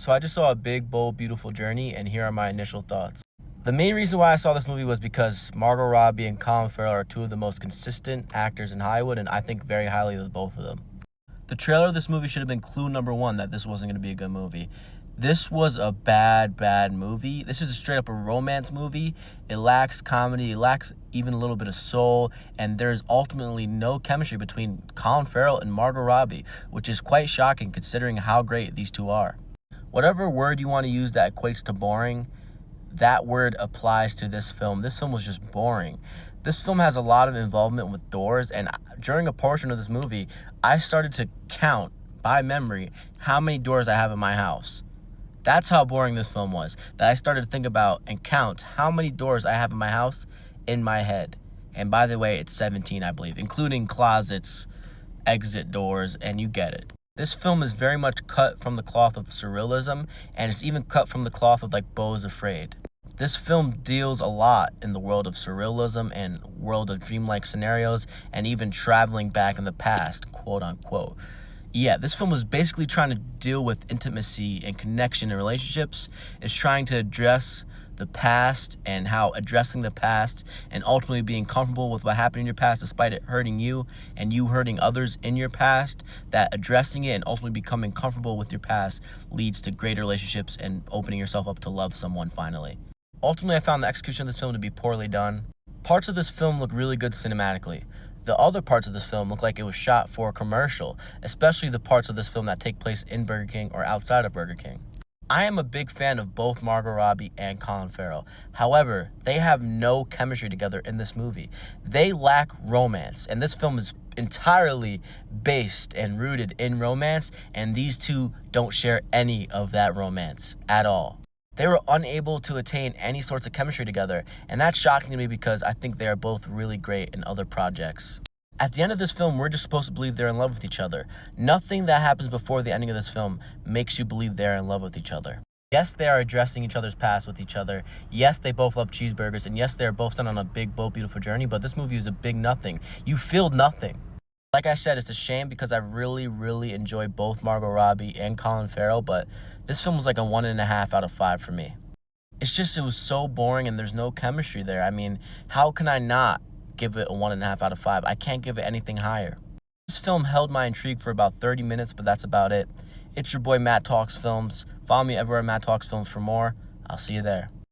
So I just saw A Big, Bold, Beautiful Journey, and here are my initial thoughts. The main reason why I saw this movie was because Margot Robbie and Colin Farrell are two of the most consistent actors in Hollywood, and I think very highly of both of them. The trailer of this movie should have been clue number one that this wasn't going to be a good movie. This was a bad movie. This is straight up a romance movie. It lacks comedy, it lacks even a little bit of soul, and there's ultimately no chemistry between Colin Farrell and Margot Robbie, which is quite shocking considering how great these two are. Whatever word you want to use that equates to boring, that word applies to this film. This film was just boring. This film has a lot of involvement with doors, and during a portion of this movie, I started to count by memory how many doors I have in my house. That's how boring this film was, that I started to think about and count how many doors I have in my house in my head. And by the way, it's 17, I believe, including closets, exit doors, and you get it. This film is very much cut from the cloth of surrealism, and it's even cut from the cloth of like Beau is Afraid. This film deals a lot in the world of surrealism and world of dreamlike scenarios and even traveling back in the past, quote unquote. Yeah, this film was basically trying to deal with intimacy and connection in relationships. It's trying to address the past and how addressing the past and ultimately being comfortable with what happened in your past despite it hurting you and you hurting others in your past, that addressing it and ultimately becoming comfortable with your past leads to greater relationships and opening yourself up to love someone finally. Ultimately, I found the execution of this film to be poorly done. Parts of this film look really good cinematically. The other parts of this film look like it was shot for a commercial, especially the parts of this film that take place in Burger King or outside of Burger King. I am a big fan of both Margot Robbie and Colin Farrell. However, they have no chemistry together in this movie. They lack romance, and this film is entirely based and rooted in romance, and these two don't share any of that romance at all. They were unable to attain any sorts of chemistry together, and that's shocking to me because I think they are both really great in other projects. At the end of this film, we're just supposed to believe they're in love with each other. Nothing that happens before the ending of this film makes you believe they're in love with each other. Yes, they are addressing each other's past with each other. Yes, they both love cheeseburgers, and yes, they are both sent on a big, bold, beautiful journey, but this movie is a big nothing. You feel nothing. Like I said, it's a shame because I really enjoy both Margot Robbie and Colin Farrell, but this film was like a 1.5 out of 5 for me. It was so boring and there's no chemistry there. I mean, how can I not give it a 1.5 out of 5? I can't give it anything higher. This film held my intrigue for about 30 minutes, but that's about it. It's your boy Matt Talks Films. Follow me everywhere Matt Talks Films for more. I'll see you there.